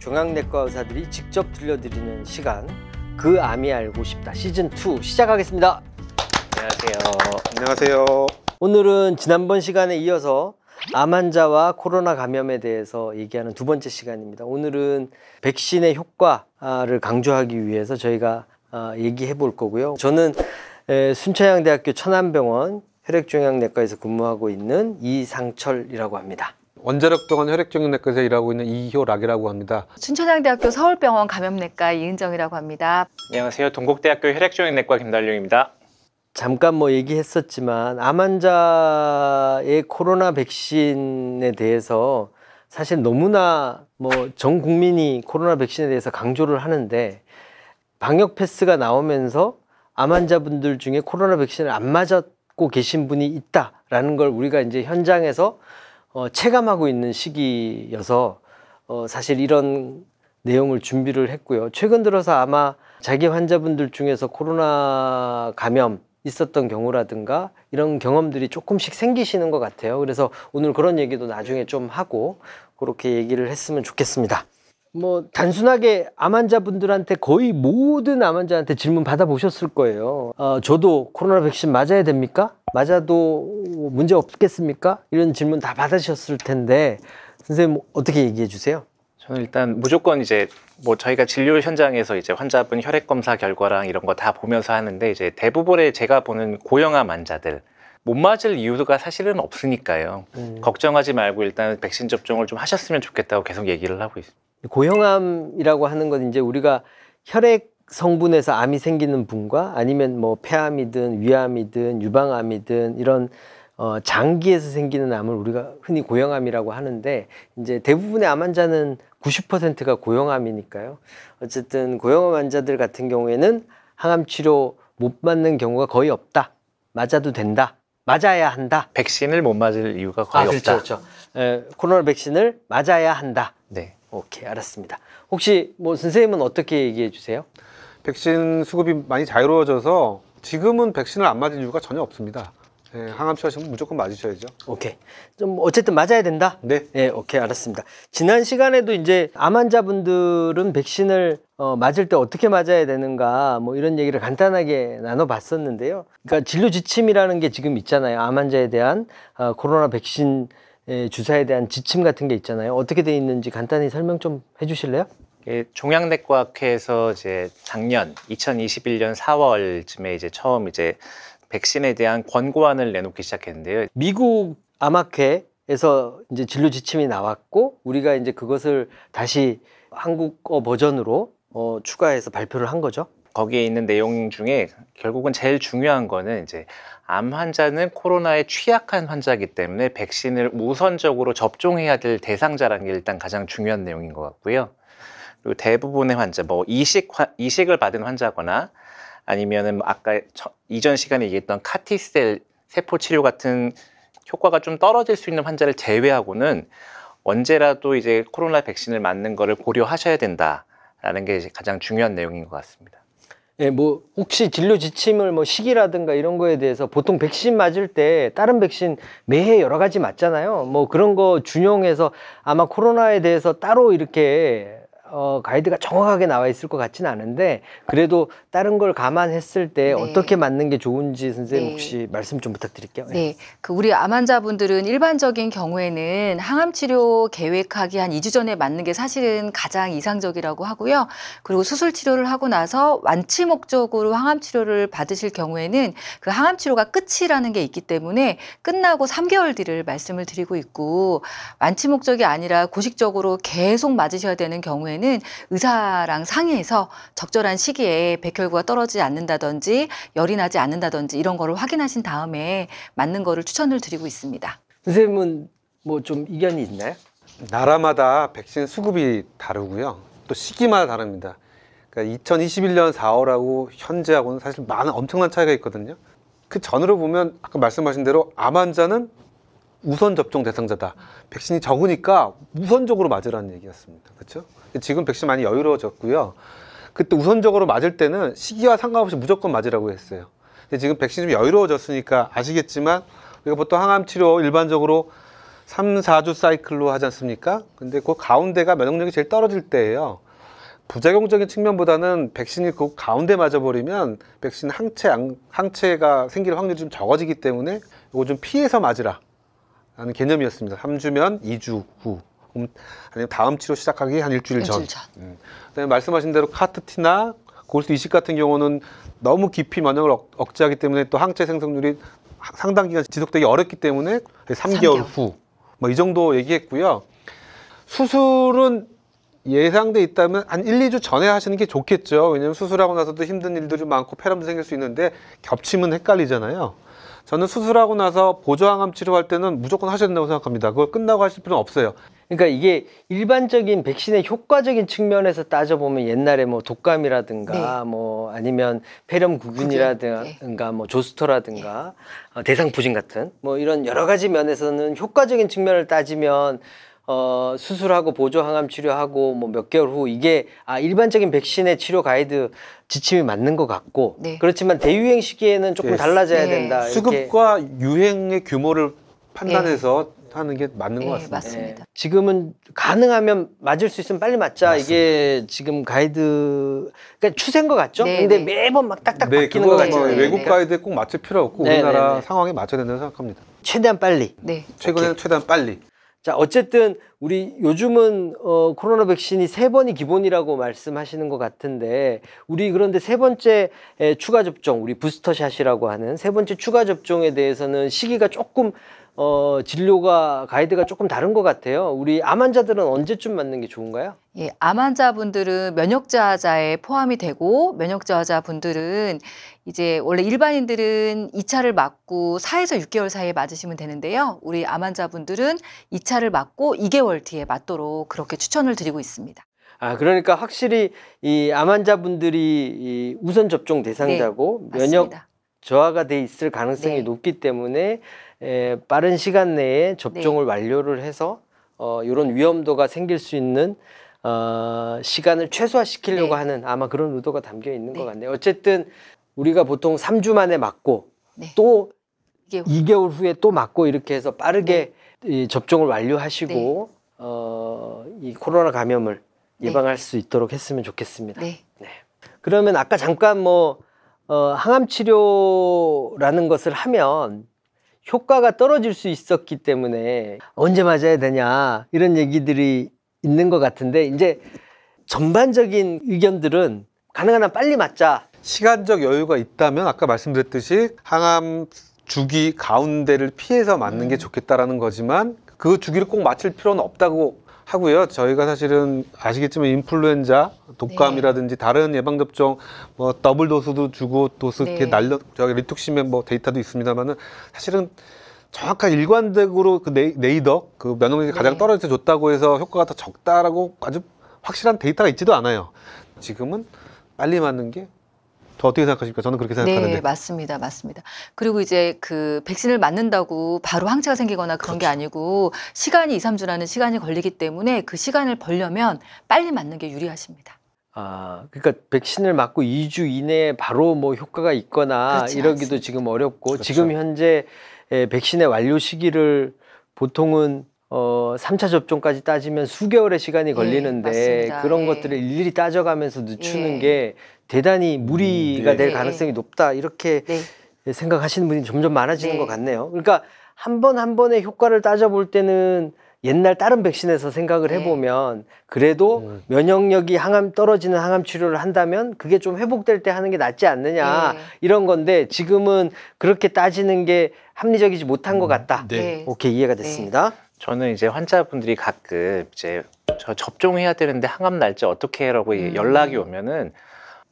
종양내과 의사들이 직접 들려드리는 시간, 그 암이 알고 싶다 시즌2 시작하겠습니다. 안녕하세요. 안녕하세요. 오늘은 지난번 시간에 이어서 암 환자와 코로나 감염에 대해서 얘기하는 두 번째 시간입니다. 오늘은 백신의 효과를 강조하기 위해서 저희가 얘기해 볼 거고요. 저는 순천향대학교 천안병원 혈액종양내과에서 근무하고 있는 이상철이라고 합니다. 원자력병원 혈액종양내과에서 일하고 있는 이효락이라고 합니다. 순천향대학교 서울병원 감염내과 이은정이라고 합니다. 안녕하세요. 동국대학교 혈액종양내과 김달룡입니다. 잠깐 얘기했었지만 암 환자의 코로나 백신에 대해서 사실 너무나 전 국민이 코로나 백신에 대해서 강조를 하는데, 방역 패스가 나오면서 암 환자분들 중에 코로나 백신을 안 맞았고 계신 분이 있다라는 걸 우리가 이제 현장에서 체감하고 있는 시기여서 사실 이런 내용을 준비를 했고요. 최근 들어서 아마 자기 환자분들 중에서 코로나 감염 있었던 경우라든가 이런 경험들이 조금씩 생기시는 것 같아요. 그래서 오늘 그런 얘기도 나중에 좀 하고 그렇게 얘기를 했으면 좋겠습니다. 단순하게 암 환자분들한테, 거의 모든 암 환자한테 질문 받아보셨을 거예요. 저도 코로나 백신 맞아야 됩니까? 맞아도 문제 없겠습니까? 이런 질문 다 받으셨을 텐데 선생님 어떻게 얘기해 주세요? 저는 일단 무조건 저희가 진료 현장에서 환자분 혈액 검사 결과랑 이런 거 다 보면서 하는데, 대부분의 제가 보는 고형암 환자들 못 맞을 이유가 사실은 없으니까요. 걱정하지 말고 일단 백신 접종을 좀 하셨으면 좋겠다고 계속 얘기를 하고 있습니다. 고형암이라고 하는 건 이제 우리가 혈액 성분에서 암이 생기는 분과 아니면 폐암이든 위암이든 유방암이든 이런 장기에서 생기는 암을 우리가 흔히 고형암이라고 하는데, 이제 대부분의 암 환자는 90%가 고형암이니까요. 어쨌든 고형암 환자들 같은 경우에는 항암 치료 못 맞는 경우가 거의 없다. 맞아도 된다. 맞아야 한다. 백신을 못 맞을 이유가 거의 없다. 그렇죠. 코로나 백신을 맞아야 한다. 네. 오케이, 알았습니다. 혹시 선생님은 어떻게 얘기해 주세요? 백신 수급이 많이 자유로워져서 지금은 백신을 안 맞을 이유가 전혀 없습니다. 항암 치료하시면 무조건 맞으셔야죠. 오케이. 어쨌든 맞아야 된다? 네. 네, 오케이, 알았습니다. 지난 시간에도 이제 암 환자분들은 백신을 맞을 때 어떻게 맞아야 되는가 이런 얘기를 간단하게 나눠봤었는데요. 그러니까 진료 지침이라는 게 지금 있잖아요. 암 환자에 대한 코로나 백신 주사에 대한 지침 같은 게 있잖아요. 어떻게 돼 있는지 간단히 설명 좀 해주실래요? 종양내과학회에서 작년 2021년 4월쯤에 처음 백신에 대한 권고안을 내놓기 시작했는데요. 미국 암학회에서 이제 진료 지침이 나왔고, 우리가 이제 그것을 다시 한국어 버전으로 추가해서 발표를 한 거죠. 거기에 있는 내용 중에 결국은 제일 중요한 거는 암 환자는 코로나에 취약한 환자이기 때문에 백신을 우선적으로 접종해야 될 대상자라는 게 일단 가장 중요한 내용인 것 같고요. 그리고 대부분의 환자, 이식을 받은 환자거나 아니면은 아까 이전 시간에 얘기했던 카티셀 세포 치료 같은 효과가 좀 떨어질 수 있는 환자를 제외하고는 언제라도 코로나 백신을 맞는 거를 고려하셔야 된다라는 게 가장 중요한 내용인 것 같습니다. 예, 혹시 진료 지침을 시기라든가 이런 거에 대해서, 보통 백신 맞을 때 다른 백신 매해 여러 가지 맞잖아요. 그런 거 준용해서 아마 코로나에 대해서 따로 이렇게 가이드가 정확하게 나와 있을 것 같지는 않은데, 그래도 다른 걸 감안했을 때 어떻게 맞는 게 좋은지 선생님 혹시 말씀 좀 부탁드릴게요. 네, 우리 암 환자분들은 일반적인 경우에는 항암 치료 계획하기 한 2주 전에 맞는 게 사실은 가장 이상적이라고 하고요. 그리고 수술 치료를 하고 나서 완치 목적으로 항암 치료를 받으실 경우에는 그 항암 치료가 끝이라는 게 있기 때문에 끝나고 3개월 뒤를 말씀을 드리고 있고, 완치 목적이 아니라 고식적으로 계속 맞으셔야 되는 경우에는 의사랑 상의해서 적절한 시기에 백혈구가 떨어지지 않는다든지 열이 나지 않는다든지 이런 거를 확인하신 다음에 맞는 거를 추천을 드리고 있습니다. 선생님은 좀 이견이 있나요? 나라마다 백신 수급이 다르고요. 또 시기마다 다릅니다. 그러니까 2021년 4월하고 현재하고는 사실 엄청난 차이가 있거든요. 그 전으로 보면 아까 말씀하신 대로 암 환자는 우선 접종 대상자다. 백신이 적으니까 우선적으로 맞으라는 얘기였습니다. 그렇죠? 지금 백신 많이 여유로워졌고요. 그때 우선적으로 맞을 때는 시기와 상관없이 무조건 맞으라고 했어요. 근데 지금 백신이 좀 여유로워졌으니까 아시겠지만 우리가 보통 항암 치료 일반적으로 3, 4주 사이클로 하지 않습니까? 근데 그 가운데가 면역력이 제일 떨어질 때예요. 부작용적인 측면보다는 백신이 그 가운데 맞아버리면 백신 항체가 생길 확률이 좀 적어지기 때문에 이거 좀 피해서 맞으라 라는 개념이었습니다. 3주면 2주 후, 아니면 다음 치료 시작하기 한 일주일 전. 그다음에 말씀하신 대로 카트티나 골수 이식 같은 경우는 너무 깊이 면역을 억제하기 때문에 또 항체 생성률이 상당 기간 지속되기 어렵기 때문에 3개월 후 뭐 이 정도 얘기했고요. 수술은 예상돼 있다면 한 1, 2주 전에 하시는 게 좋겠죠. 왜냐하면 수술하고 나서도 힘든 일들이 많고 폐렴도 생길 수 있는데 겹치면 헷갈리잖아요. 저는 수술하고 나서 보조항암 치료할 때는 무조건 하셔야 된다고 생각합니다. 그걸 끝나고 하실 필요는 없어요. 그러니까 이게 일반적인 백신의 효과적인 측면에서 따져보면 옛날에 뭐 독감이라든가 뭐 아니면 폐렴구균이라든가 뭐 조스터라든가 대상포진 같은 뭐 이런 여러 가지 면에서는 효과적인 측면을 따지면 수술하고 보조항암 치료하고 뭐 몇 개월 후 이게 일반적인 백신의 치료 가이드 지침이 맞는 것 같고 그렇지만 대유행 시기에는 조금 달라져야 된다. 수급과 유행의 규모를 판단해서 하는 게 맞는 것 같습니다. 맞습니다. 지금은 가능하면 맞을 수 있으면 빨리 맞자. 맞습니다. 이게 지금 가이드 그러니까 추세인 것 같죠? 근데 매번 막 딱딱 바뀌는 것 같죠. 외국 가이드에 꼭 맞출 필요 없고 우리나라 상황에 맞춰야 된다고 생각합니다. 최대한 빨리. 최근에는 최대한 빨리. 자, 어쨌든 우리 요즘은 코로나 백신이 3번이 기본이라고 말씀하시는 것 같은데 우리 그런데 3번째 추가 접종, 우리 부스터샷이라고 하는 3번째 추가 접종에 대해서는 시기가 조금 진료가 가이드가 조금 다른 것 같아요. 우리 암 환자들은 언제쯤 맞는 게 좋은가요? 예, 암 환자분들은 면역저하자에 포함이 되고 면역저하자분들은 이제 원래 일반인들은 2차를 맞고 4에서 6개월 사이에 맞으시면 되는데요. 우리 암 환자분들은 2차를 맞고 2개월 뒤에 맞도록 그렇게 추천을 드리고 있습니다. 그러니까 확실히 이 암 환자분들이 이 우선 접종 대상자고 면역 저하가 돼 있을 가능성이 높기 때문에 빠른 시간 내에 접종을 완료를 해서 이런 위험도가 생길 수 있는 시간을 최소화시키려고 하는 아마 그런 의도가 담겨 있는 것 같네요. 어쨌든 우리가 보통 3주 만에 맞고 또 2개월 후에 또 맞고 이렇게 해서 빠르게 이 접종을 완료하시고 이 코로나 감염을 예방할 수 있도록 했으면 좋겠습니다. 그러면 아까 잠깐 항암 치료라는 것을 하면 효과가 떨어질 수 있었기 때문에 언제 맞아야 되냐 이런 얘기들이 있는 것 같은데 이제 전반적인 의견들은 가능한 한 빨리 맞자. 시간적 여유가 있다면 아까 말씀드렸듯이 항암 주기 가운데를 피해서 맞는 게 좋겠다라는 거지만 그 주기를 꼭 맞출 필요는 없다고 하고요. 저희가 사실은 아시겠지만 인플루엔자, 독감이라든지 다른 예방접종 뭐 더블 도수도 주고 도수 이렇게 저기 리투시맨 뭐 데이터도 있습니다만은 사실은 정확한 일관되고 그 네이더 그 면역력이 가장 떨어져서 줬다고 해서 효과가 더 적다라고 아주 확실한 데이터가 있지도 않아요. 지금은 빨리 맞는 게 더 어떻게 생각하십니까? 저는 그렇게 생각하는데. 네, 맞습니다. 그리고 이제 그 백신을 맞는다고 바로 항체가 생기거나 그런 게 아니고 시간이 2, 3주라는 시간이 걸리기 때문에 그 시간을 벌려면 빨리 맞는 게 유리하십니다. 그러니까 백신을 맞고 2주 이내에 바로 뭐 효과가 있거나 이러기도 지금 어렵고 지금 현재 백신의 완료 시기를 보통은 3차 접종까지 따지면 수개월의 시간이 걸리는데 그런 것들을 일일이 따져가면서 늦추는 게 대단히 무리가 될 가능성이 높다 이렇게 생각하시는 분이 점점 많아지는 것 같네요. 그러니까 한 번 한 번의 효과를 따져볼 때는 옛날 다른 백신에서 생각을 해보면 그래도 면역력이 떨어지는 항암 치료를 한다면 그게 좀 회복될 때 하는 게 낫지 않느냐 이런 건데 지금은 그렇게 따지는 게 합리적이지 못한 것 같다. 오케이, 이해가 됐습니다. 저는 이제 환자분들이 가끔 이제 저 접종해야 되는데 항암 날짜 어떻게 해라고 연락이 오면은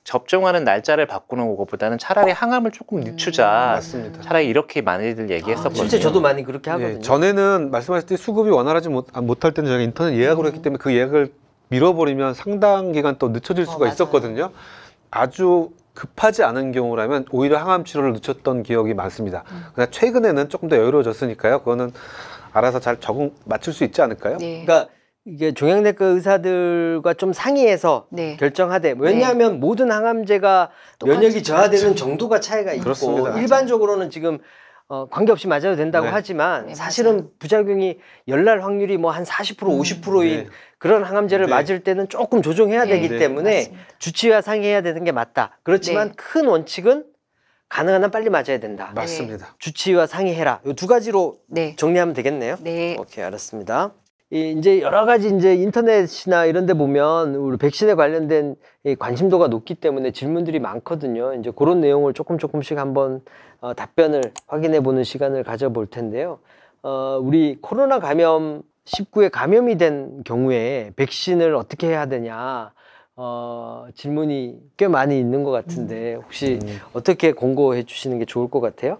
접종하는 날짜를 바꾸는 것보다는 차라리 항암을 조금 늦추자. 맞습니다. 차라리 이렇게 많이들 얘기했었거든요. 실제 저도 많이 그렇게 하거든요. 전에는 말씀하셨듯이 수급이 원활하지 못할 때는 저희가 인터넷 예약으로 했기 때문에 그 예약을 밀어버리면 상당 기간 또 늦춰질 수가 있었거든요. 아주 급하지 않은 경우라면 오히려 항암 치료를 늦췄던 기억이 많습니다. 그러나 최근에는 조금 더 여유로워졌으니까요. 그거는 알아서 잘 맞출 수 있지 않을까요? 그러니까 이게 종양내과 의사들과 좀 상의해서 결정하되 왜냐하면 모든 항암제가 면역이 저하되는 정도가 차이가 있고 일반적으로는 지금 관계없이 맞아도 된다고 네. 하지만 네, 사실은 맞아요. 부작용이 열날 확률이 뭐 한 40% 50%인 네. 그런 항암제를 네. 맞을 때는 조금 조정해야 네, 되기 네. 때문에 맞습니다. 주치의와 상의해야 되는 게 맞다. 그렇지만 네. 큰 원칙은 가능한 한 빨리 맞아야 된다. 맞습니다. 주치의와 상의해라. 이 두 가지로 네. 정리하면 되겠네요. 네. 오케이, 알았습니다. 이제 여러 가지 이제 인터넷이나 이런 데 보면 우리 백신에 관련된 이 관심도가 높기 때문에 질문들이 많거든요. 이제 그런 내용을 조금씩 한번 답변을 확인해 보는 시간을 가져볼 텐데요. 우리 코로나 감염 19에 감염이 된 경우에 백신을 어떻게 해야 되냐 질문이 꽤 많이 있는 것 같은데 혹시 어떻게 공고해 주시는 게 좋을 것 같아요?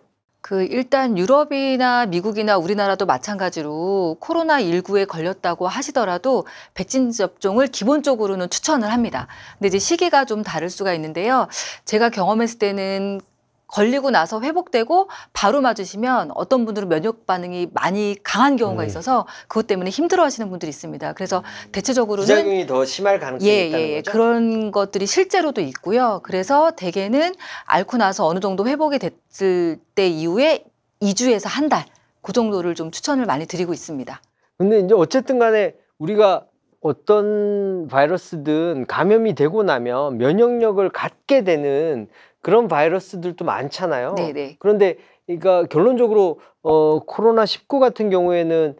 일단 유럽이나 미국이나 우리나라도 마찬가지로 코로나19에 걸렸다고 하시더라도 백신 접종을 기본적으로는 추천을 합니다. 근데 이제 시기가 좀 다를 수가 있는데요. 제가 경험했을 때는 걸리고 나서 회복되고 바로 맞으시면 어떤 분들은 면역 반응이 많이 강한 경우가 있어서 그것 때문에 힘들어 하시는 분들이 있습니다. 그래서 대체적으로는 부작용이 더 심할 가능성이 있다는 거죠? 그런 것들이 실제로도 있고요. 그래서 대개는 앓고 나서 어느 정도 회복이 됐을 때 이후에 2주에서 한 달, 그 정도를 좀 추천을 많이 드리고 있습니다. 근데 이제 어쨌든 간에 우리가 어떤 바이러스든 감염이 되고 나면 면역력을 갖게 되는 그런 바이러스들도 많잖아요. 네네. 그런데 그러니까 결론적으로 코로나19 같은 경우에는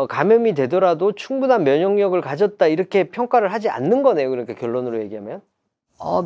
감염이 되더라도 충분한 면역력을 가졌다 이렇게 평가를 하지 않는 거네요. 그러니까 결론으로 얘기하면.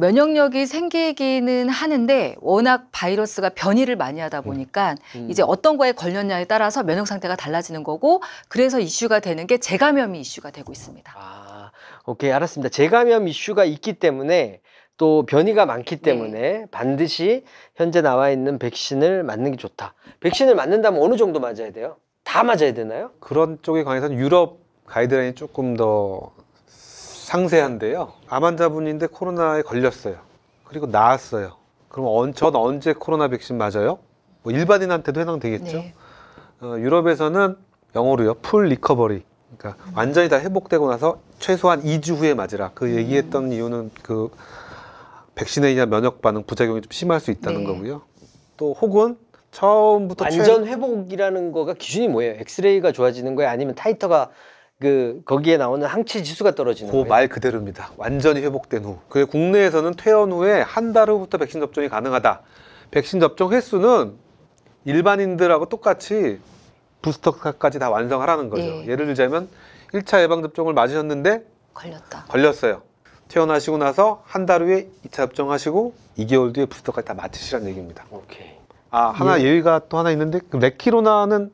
면역력이 생기기는 하는데 워낙 바이러스가 변이를 많이 하다 보니까 이제 어떤 거에 걸렸냐에 따라서 면역 상태가 달라지는 거고 그래서 이슈가 되는 게 재감염이 이슈가 되고 있습니다. 아, 오케이, 알았습니다. 재감염 이슈가 있기 때문에 또 변이가 많기 때문에 반드시 현재 나와 있는 백신을 맞는 게 좋다. 백신을 맞는다면 어느 정도 맞아야 돼요? 다 맞아야 되나요? 그런 쪽에 관해서는 유럽 가이드라인이 조금 더 상세한데요. 암 환자분인데 코로나에 걸렸어요. 그리고 나았어요. 그럼 전 언제 코로나 백신 맞아요? 뭐 일반인한테도 해당되겠죠. 네. 유럽에서는 영어로요. 풀 리커버리. 그러니까 완전히 다 회복되고 나서 최소한 2주 후에 맞으라. 그 얘기했던 이유는 그 백신에 의한 면역 반응 부작용이 좀 심할 수 있다는 네. 거고요. 또 혹은 처음부터 완전 회복이라는 거가 기준이 뭐예요? 엑스레이가 좋아지는 거예요? 아니면 타이터가 거기에 나오는 항체 지수가 떨어지는 그 거예요? 말 그대로입니다. 완전히 회복된 후. 그 국내에서는 퇴원 후에 한 달 후부터 백신 접종이 가능하다. 백신 접종 횟수는 일반인들하고 똑같이 부스터까지 다 완성하라는 거죠. 네. 예를 들자면 1차 예방접종을 맞으셨는데 걸렸어요. 퇴원하시고 나서 한 달 후에 2차 접종하시고 2개월 뒤에 부스터까지 다 맞으시라는 얘기입니다. 오케이. 하나 예의가 또 하나 있는데 그 레키로나는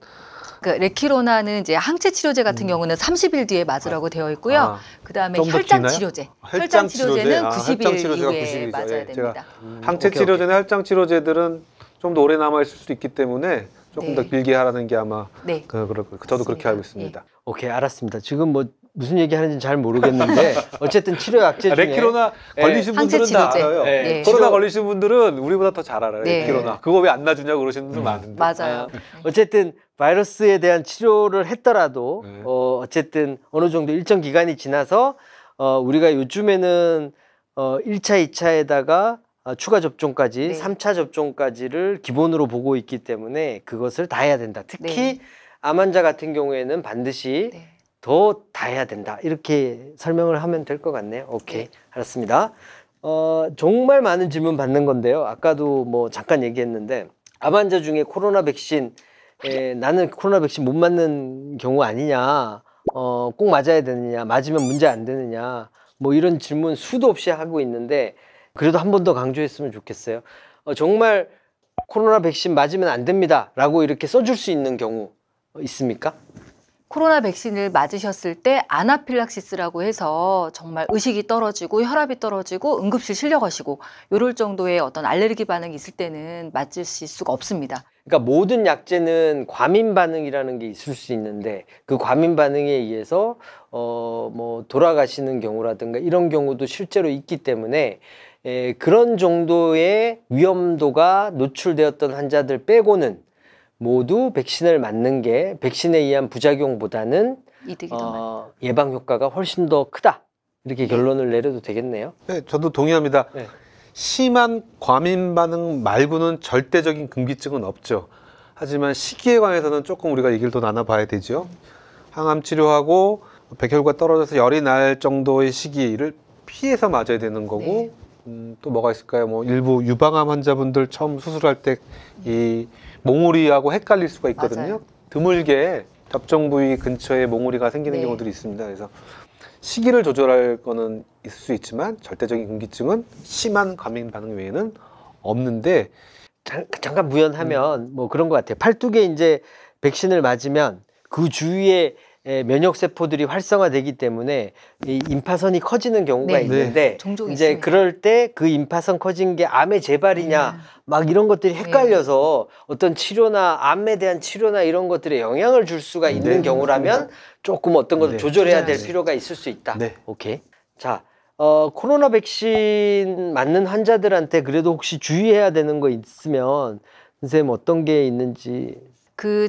레키로나는 이제 항체 치료제 같은 경우는 30일 뒤에 맞으라고 되어 있고요. 그다음에 좀더 혈장 기나요? 치료제. 혈장 치료제는 치료제. 90일 혈장 치료제가 이후에 90일 이죠. 맞아야 예, 됩니다. 제가 항체 오케이, 치료제나 혈장 치료제들은 좀 더 오래 남아 있을 수도 있기 때문에 조금 네. 더 길게 하라는 게 아마 네. 저도 그렇게 알고 있습니다. 오케이, 알았습니다. 지금 뭐 무슨 얘기 하는지 잘 모르겠는데 어쨌든 치료 약제 중에 레키로나 걸리신 항체 분들은 다 치료제. 알아요. 네. 코로나 치료- 걸리신 분들은 우리보다 더 잘 알아요. 네. 레키로나. 그거 왜 안 놔주냐고 그러시는 분들 많은데. 맞아요. 어쨌든 바이러스에 대한 치료를 했더라도 네. 어쨌든 어느 정도 일정 기간이 지나서 우리가 요즘에는 1차, 2차에다가 추가 접종까지 네. 3차 접종까지를 기본으로 보고 있기 때문에 그것을 다 해야 된다. 특히 네. 암 환자 같은 경우에는 반드시 네. 더 다 해야 된다. 이렇게 설명을 하면 될 것 같네요. 오케이, 네. 알았습니다. 정말 많은 질문 받는 건데요. 아까도 뭐 잠깐 얘기했는데 암 환자 중에 코로나 백신 나는 코로나 백신 못 맞는 경우 아니냐, 꼭 맞아야 되느냐, 맞으면 문제 안 되느냐, 뭐 이런 질문 수도 없이 하고 있는데 그래도 한 번 더 강조했으면 좋겠어요. 정말 코로나 백신 맞으면 안 됩니다 라고 이렇게 써줄 수 있는 경우 있습니까? 코로나 백신을 맞으셨을 때 아나필락시스라고 해서 정말 의식이 떨어지고 혈압이 떨어지고 응급실 실려가시고 이럴 정도의 어떤 알레르기 반응이 있을 때는 맞으실 수가 없습니다. 그러니까 모든 약제는 과민 반응이라는 게 있을 수 있는데 그 과민 반응에 의해서 뭐 돌아가시는 경우라든가 이런 경우도 실제로 있기 때문에 그런 정도의 위험도가 노출되었던 환자들 빼고는 모두 백신을 맞는 게 백신에 의한 부작용보다는 이득이 더 많아요. 예방 효과가 훨씬 더 크다. 이렇게 결론을 내려도 되겠네요. 네, 저도 동의합니다. 네. 심한 과민 반응 말고는 절대적인 금기증은 없죠. 하지만 시기에 관해서는 조금 우리가 얘기를 더 나눠봐야 되죠. 항암 치료하고 백혈구가 떨어져서 열이 날 정도의 시기를 피해서 맞아야 되는 거고, 또 뭐가 있을까요? 뭐 일부 유방암 환자분들 처음 수술할 때 이 몽우리하고 헷갈릴 수가 있거든요. 맞아요. 드물게 접종 부위 근처에 몽우리가 생기는 네. 경우들이 있습니다. 그래서 시기를 조절할 거는 있을 수 있지만 절대적인 금기증은 심한 과민 반응 외에는 없는데, 잠깐 무연하면 뭐 그런 것 같아요. 팔뚝에 이제 백신을 맞으면 그 주위에 면역 세포들이 활성화되기 때문에 이 임파선이 커지는 경우가 네. 있는데 종종 이제 있습니다. 그럴 때 그 임파선 커진 게 암의 재발이냐 막 이런 것들이 헷갈려서 어떤 치료나 암에 대한 치료나 이런 것들에 영향을 줄 수가 있는 네, 경우라면 조금 어떤 것을 네. 조절해야 될 네. 필요가 있을 수 있다. 네. 오케이. 자, 코로나 백신 맞는 환자들한테 그래도 혹시 주의해야 되는 거 있으면 선생님 어떤 게 있는지.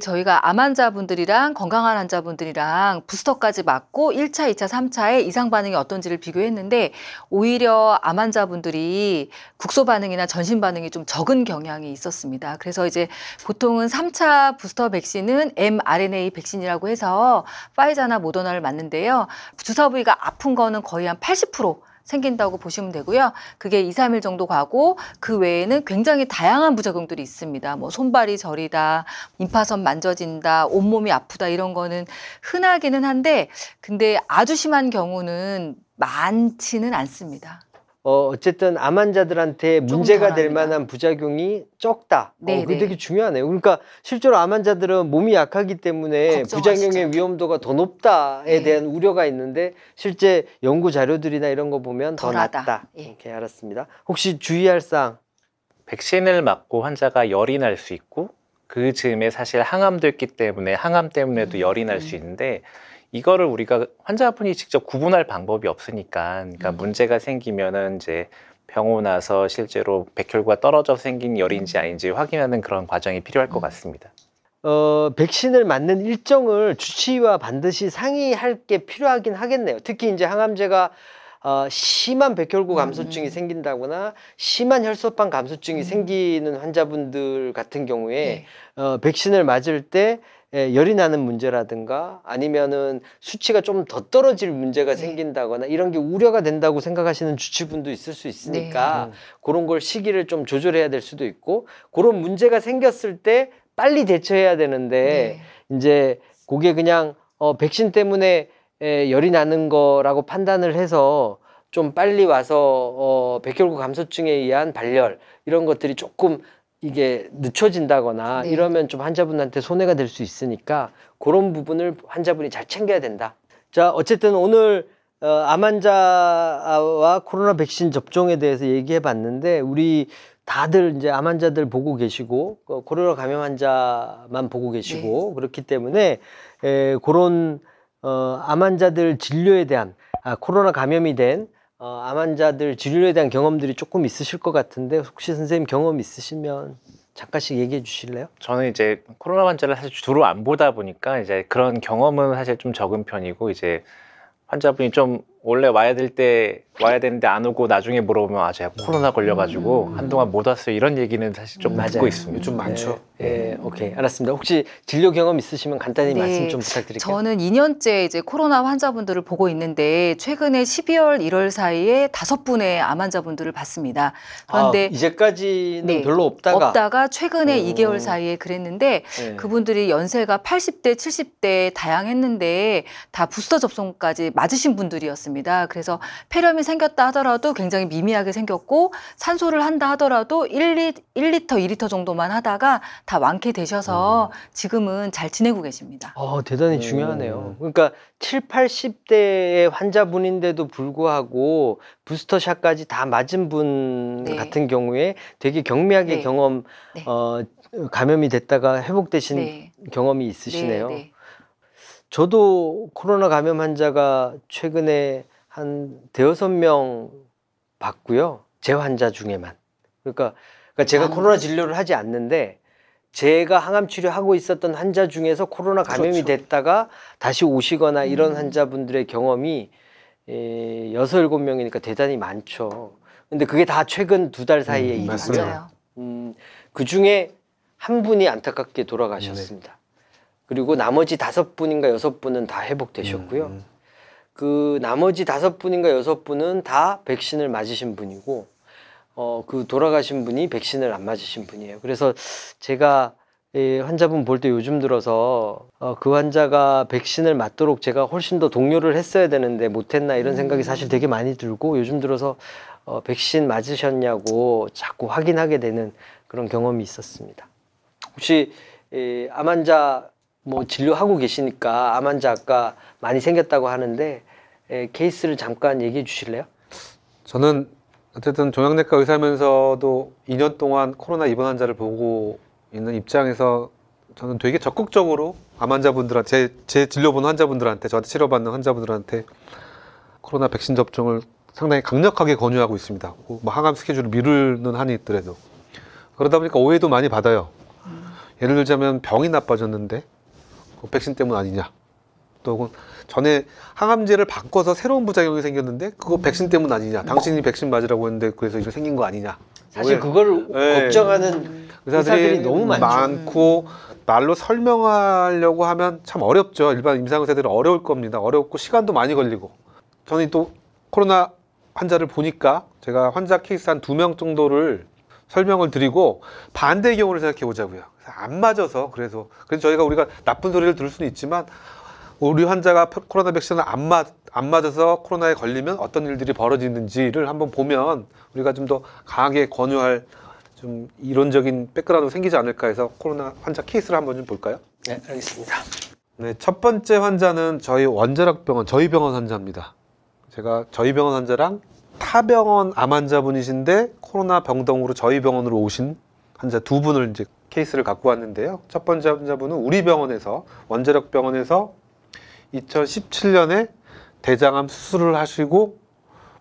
저희가 암 환자분들이랑 건강한 환자분들이랑 부스터까지 맞고 1차, 2차, 3차에 이상 반응이 어떤지를 비교했는데 오히려 암 환자분들이 국소 반응이나 전신 반응이 좀 적은 경향이 있었습니다. 그래서 이제 보통은 3차 부스터 백신은 mRNA 백신이라고 해서 파이자나 모더나를 맞는데요. 주사 부위가 아픈 거는 거의 한 80% 생긴다고 보시면 되고요. 그게 2, 3일 정도 가고 그 외에는 굉장히 다양한 부작용들이 있습니다. 뭐 손발이 저리다, 임파선 만져진다, 온몸이 아프다 이런 거는 흔하기는 한데 근데 아주 심한 경우는 많지는 않습니다. 어쨌든 암 환자들한테 문제가 될 덜합니다. 만한 부작용이 적다. 네, 그게 네. 되게 중요하네요. 그러니까 실제로 암 환자들은 몸이 약하기 때문에 걱정하시죠. 부작용의 위험도가 더 높다에 네. 대한 우려가 있는데 실제 연구 자료들이나 이런 거 보면 더 덜하다. 낫다. 예. 이렇게 알았습니다. 혹시 주의할 사항? 백신을 맞고 환자가 열이 날 수 있고 그 즈음에 사실 항암도 있기 때문에 항암 때문에도 열이 날 수 있는데 이거를 우리가 환자분이 직접 구분할 방법이 없으니까 그러니까 문제가 생기면은 이제 병원 와서 실제로 백혈구가 떨어져 생긴 열인지 아닌지 확인하는 그런 과정이 필요할 것 같습니다. 백신을 맞는 일정을 주치의와 반드시 상의할 게 필요하긴 하겠네요. 특히 이제 항암제가 심한 백혈구 감소증이 생긴다거나 심한 혈소판 감소증이 생기는 환자분들 같은 경우에 네. 백신을 맞을 때 열이 나는 문제라든가 아니면은 수치가 좀 더 떨어질 문제가 네. 생긴다거나 이런 게 우려가 된다고 생각하시는 주치분도 있을 수 있으니까 그런 걸 시기를 좀 조절해야 될 수도 있고 그런 문제가 생겼을 때 빨리 대처해야 되는데 이제 그게 그냥 백신 때문에 열이 나는 거라고 판단을 해서 좀 빨리 와서 백혈구 감소증에 의한 발열 이런 것들이 조금 이게 늦춰진다거나 네. 이러면 좀 환자분한테 손해가 될 수 있으니까 그런 부분을 환자분이 잘 챙겨야 된다. 자, 어쨌든 오늘 암 환자와 코로나 백신 접종에 대해서 얘기해 봤는데 우리 다들 이제 암 환자들 보고 계시고 코로나 감염 환자만 보고 계시고 그렇기 때문에 그런 암 환자들 진료에 대한 코로나 감염이 된 암 환자들 진료에 대한 경험들이 조금 있으실 것 같은데 혹시 선생님 경험 있으시면 잠깐씩 얘기해 주실래요? 저는 이제 코로나 환자를 사실 주로 안 보다 보니까 이제 그런 경험은 사실 좀 적은 편이고 이제 환자분이 좀 원래 와야 되는데 안 오고 나중에 물어보면 제가 코로나 걸려가지고 한동안 못 왔어요 이런 얘기는 사실 좀 맞아요. 듣고 있습니다. 요즘 많죠. 오케이 알았습니다. 혹시 진료 경험 있으시면 간단히 네. 말씀 좀 부탁드릴게요. 저는 2년째 이제 코로나 환자분들을 보고 있는데 최근에 12월, 1월 사이에 5분의 암 환자분들을 봤습니다. 그런데 이제까지는 별로 없다가 최근에 2개월 사이에 그랬는데 그분들이 연세가 80대, 70대 다양했는데 다 부스터 접종까지 맞으신 분들이었습니다. 그래서 폐렴이 생겼다 하더라도 굉장히 미미하게 생겼고 산소를 한다 하더라도 1리터, 2리터 정도만 하다가 다 완쾌되셔서 지금은 잘 지내고 계십니다. 대단히 중요하네요. 그러니까 7, 80대의 환자분인데도 불구하고 부스터샷까지 다 맞은 분 같은 경우에 되게 경미하게 감염이 됐다가 회복되신 경험이 있으시네요. 저도 코로나 감염 환자가 최근에 한 5명 봤고요. 제 환자 중에만. 그러니까 제가 코로나 진료를 하지 않는데 제가 항암 치료하고 있었던 환자 중에서 코로나 감염이 됐다가 다시 오시거나 이런 환자분들의 경험이 6, 7명이니까 대단히 많죠. 근데 그게 다 최근 2달 사이에 일이고요. 맞습니다. 그 중에 한 분이 안타깝게 돌아가셨습니다. 그리고 나머지 5분인가 6분은 다 회복되셨고요. 그 나머지 5분인가 6분은 다 백신을 맞으신 분이고, 그 돌아가신 분이 백신을 안 맞으신 분이에요. 그래서 제가 이 환자분 볼 때 요즘 들어서 그 환자가 백신을 맞도록 제가 훨씬 더 독려를 했어야 되는데 못했나 이런 생각이 사실 되게 많이 들고, 요즘 들어서 백신 맞으셨냐고 자꾸 확인하게 되는 그런 경험이 있었습니다. 혹시 암 환자 뭐 진료하고 계시니까 암 환자 아까 많이 생겼다고 하는데 케이스를 잠깐 얘기해 주실래요? 저는 어쨌든 종양내과 의사면서도 2년 동안 코로나 입원 환자를 보고 있는 입장에서 저는 되게 적극적으로 암 환자분들한테, 제 진료본 환자분들한테, 저한테 치료받는 환자분들한테 코로나 백신 접종을 상당히 강력하게 권유하고 있습니다. 뭐 항암 스케줄을 미루는 한이 있더라도. 그러다 보니까 오해도 많이 받아요. 예를 들자면 병이 나빠졌는데 백신 때문 아니냐, 또 혹은 전에 항암제를 바꿔서 새로운 부작용이 생겼는데 그거 백신 때문 아니냐, 당신이 백신 맞으라고 했는데 그래서 이거 생긴 거 아니냐. 사실 그걸 네. 걱정하는 의사들이 너무 많죠. 말로 설명하려고 하면 참 어렵죠. 일반 임상 의사들은 어려울 겁니다. 어렵고 시간도 많이 걸리고. 저는 또 코로나 환자를 보니까 제가 환자 케이스 한 2명 정도를 설명을 드리고 반대의 경우를 생각해 보자고요. 안 맞아서 그래서 우리가 나쁜 소리를 들을 수는 있지만 우리 환자가 코로나 백신을 안 맞아서 코로나에 걸리면 어떤 일들이 벌어지는지를 한번 보면 우리가 좀 더 강하게 권유할 좀 이론적인 백그라운드 생기지 않을까 해서 코로나 환자 케이스를 한번 좀 볼까요? 네, 알겠습니다. 네, 첫 번째 환자는 저희 원자력병원, 저희 병원 환자입니다. 제가 저희 병원 환자랑 타 병원 암 환자분이신데 코로나 병동으로 저희 병원으로 오신 환자 2분을 이제 케이스를 갖고 왔는데요. 첫 번째 환자분은 우리 병원에서, 원자력병원에서 2017년에 대장암 수술을 하시고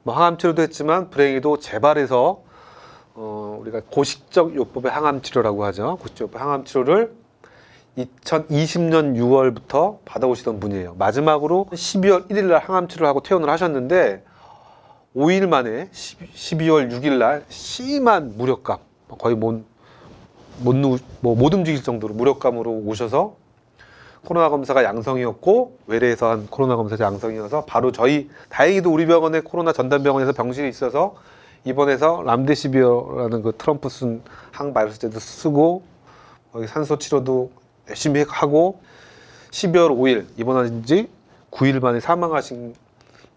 뭐 항암 치료도 했지만 불행히도 재발해서 우리가 고식적 요법의 항암 치료라고 하죠. 고식적 요법 항암 치료를 2020년 6월부터 받아오시던 분이에요. 마지막으로 12월 1일 날 항암 치료를 하고 퇴원을 하셨는데 5일 만에 12월 6일 날 심한 무력감, 거의 못 움직일 정도로 무력감으로 오셔서 코로나 검사가 양성이었고 외래에서 한 코로나 검사가 양성이어서 바로 다행히도 우리 병원에 코로나 전담병원에서 병실이 있어서 입원해서 람데시비어라는 그 트럼프 쓴 항바이러스제도 쓰고 거기 산소 치료도 열심히 하고 12월 5일 입원한 지 9일 만에 사망하신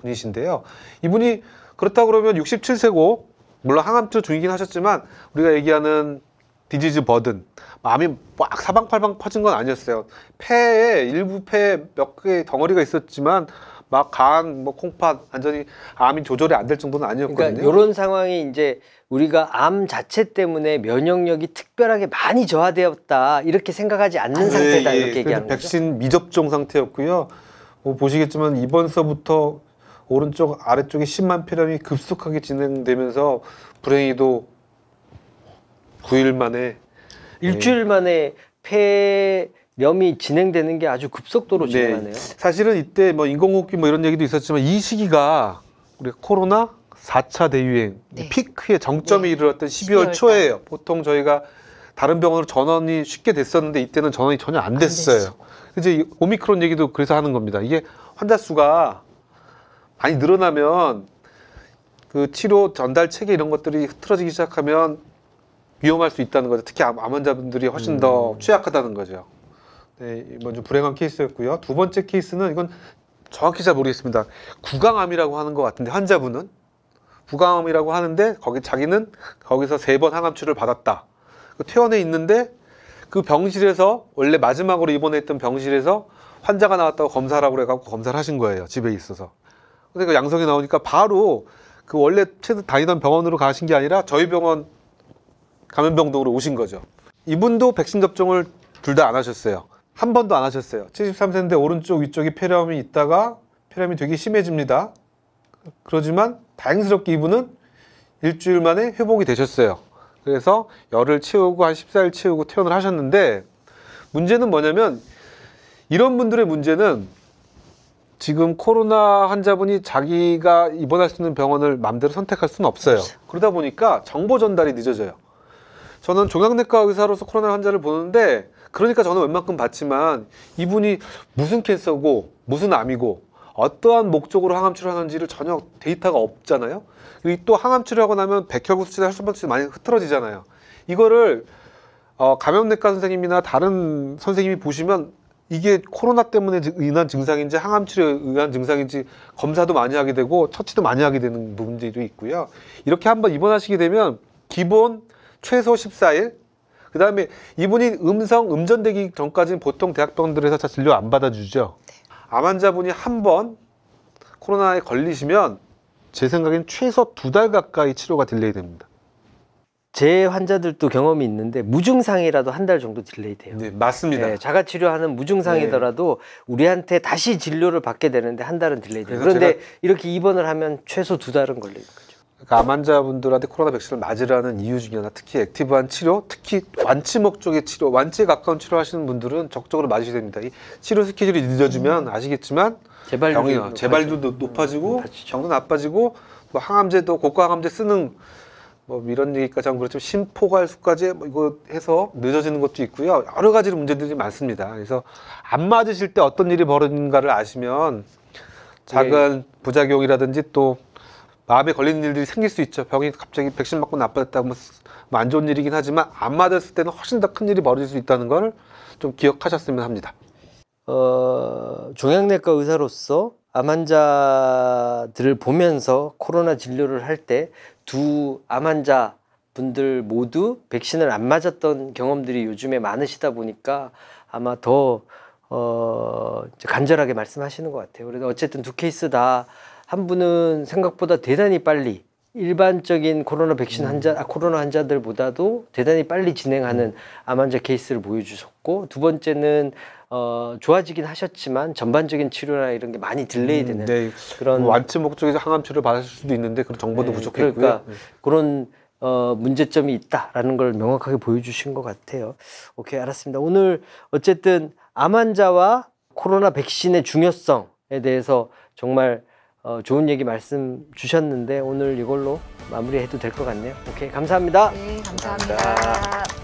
분이신데요. 이분이 그렇다 그러면 67세고 물론 항암 치료 중이긴 하셨지만 우리가 얘기하는 디지즈 버든, 암이 막 사방팔방 퍼진 건 아니었어요. 일부 폐에 몇 개의 덩어리가 있었지만 막 간, 콩팥 완전히 암이 조절이 안 될 정도는 아니었거든요. 그러니까 이런 상황이 이제 우리가 암 자체 때문에 면역력이 특별하게 많이 저하되었다 이렇게 생각하지 않는 상태다 이렇게 얘기하는 거죠. 백신 미접종 상태였고요. 보시겠지만 입원서부터 오른쪽 아래쪽에 심한 폐렴이 급속하게 진행되면서 불행히도 9일 만에 일주일 만에 폐렴이 진행되는 게 아주 급속도로 진행하네요. 사실은 이때 인공호흡기 이런 얘기도 있었지만 이 시기가 우리가 코로나 4차 대유행 피크의 정점이 이르렀던 12월 초예요. 보통 저희가 다른 병원으로 전원이 쉽게 됐었는데 이때는 전원이 전혀 안 됐어요. 이제 오미크론 얘기도 그래서 하는 겁니다. 이게 환자 수가 많이 늘어나면 그 치료 전달 체계 이런 것들이 흐트러지기 시작하면 위험할 수 있다는 거죠. 특히 암 환자분들이 훨씬 더 취약하다는 거죠. 네, 먼저 불행한 케이스였고요. 두 번째 케이스는 이건 정확히 잘 모르겠습니다. 구강암이라고 하는 것 같은데 환자분은 구강암이라고 하는데 자기는 거기서 3번 항암 치료를 받았다. 퇴원해 있는데 그 병실에서 원래 마지막으로 입원했던 병실에서 환자가 나왔다고 검사하라고 그래갖고 검사를 하신 거예요. 집에 있어서. 근데 그 양성이 나오니까 바로 그 원래 다니던 병원으로 가신 게 아니라 저희 병원 감염병동으로 오신 거죠. 이분도 백신 접종을 둘 다 안 하셨어요. 한 번도 안 하셨어요. 73세인데 오른쪽 위쪽이 폐렴이 있다가 폐렴이 되게 심해집니다. 그러지만 다행스럽게 이분은 일주일 만에 회복이 되셨어요. 그래서 열을 채우고 한 14일 채우고 퇴원을 하셨는데 문제는 뭐냐면 이런 분들의 문제는 지금 코로나 환자분이 자기가 입원할 수 있는 병원을 마음대로 선택할 수는 없어요. 그러다 보니까 정보 전달이 늦어져요. 저는 종양내과 의사로서 코로나 환자를 보는데 그러니까 저는 웬만큼 봤지만 이분이 무슨 캔서고 무슨 암이고 어떠한 목적으로 항암 치료하는지를 전혀 데이터가 없잖아요. 그리고 또 항암 치료하고 나면 백혈구 수치나 혈소판 수치 많이 흐트러지잖아요. 이거를 감염내과 선생님이나 다른 선생님이 보시면 이게 코로나 때문에 인한 증상인지 항암 치료에 의한 증상인지 검사도 많이 하게 되고 처치도 많이 하게 되는 부분들도 있고요. 이렇게 한번 입원하시게 되면 기본 최소 14일, 그 다음에 이분이 음전되기 전까지는 보통 대학병원들에서 잘 진료 안 받아주죠. 암 환자분이 한 번 코로나에 걸리시면 제 생각엔 최소 2달 가까이 치료가 딜레이 됩니다. 제 환자들도 경험이 있는데 무증상이라도 한 달 정도 딜레이 돼요. 네, 맞습니다. 네, 자가 치료하는 무증상이더라도 우리한테 다시 진료를 받게 되는데 한 달은 딜레이 돼요. 그래서 그런데 이렇게 입원을 하면 최소 2달은 걸리는 거죠. 그러니까 암 환자분들한테 코로나 백신을 맞으라는 이유 중에 하나, 특히 액티브한 치료, 특히 완치 목적의 치료, 완치에 가까운 치료 하시는 분들은 적극적으로 맞으셔야 됩니다. 이 치료 스케줄이 늦어지면 아시겠지만 재발률도 높아지고 병도 나빠지고 또 항암제도 고가 항암제 쓰는 뭐 이런 얘기까지 하면 그렇지만 심포괄수까지 뭐 이거 해서 늦어지는 것도 있고요. 여러 가지 문제들이 많습니다. 그래서 안 맞으실 때 어떤 일이 벌어지는가를 아시면 작은 부작용이라든지 또 마음에 걸리는 일들이 생길 수 있죠. 병이 갑자기 백신 맞고 나빠졌다고 뭐 안 좋은 일이긴 하지만 안 맞았을 때는 훨씬 더 큰 일이 벌어질 수 있다는 걸 좀 기억하셨으면 합니다. 종양내과 의사로서 암 환자들을 보면서 코로나 진료를 할 때 두 암 환자 분들 모두 백신을 안 맞았던 경험들이 요즘에 많으시다 보니까 아마 더 간절하게 말씀하시는 것 같아요. 그래서 어쨌든 두 케이스 다 한 분은 생각보다 대단히 빨리 일반적인 코로나 백신 코로나 환자들보다도 대단히 빨리 진행하는 암 환자 케이스를 보여주셨고, 두 번째는 좋아지긴 하셨지만 전반적인 치료나 이런 게 많이 딜레이되는 네, 그런 완치 목적에서 항암 치료를 받으실 수도 있는데 그런 정보도 부족했고요. 그러니까 그런 문제점이 있다라는 걸 명확하게 보여주신 것 같아요. 오케이, 알았습니다. 오늘 어쨌든 암 환자와 코로나 백신의 중요성에 대해서 정말 좋은 얘기 말씀 주셨는데 오늘 이걸로 마무리해도 될 것 같네요. 오케이, 감사합니다. 네, 감사합니다.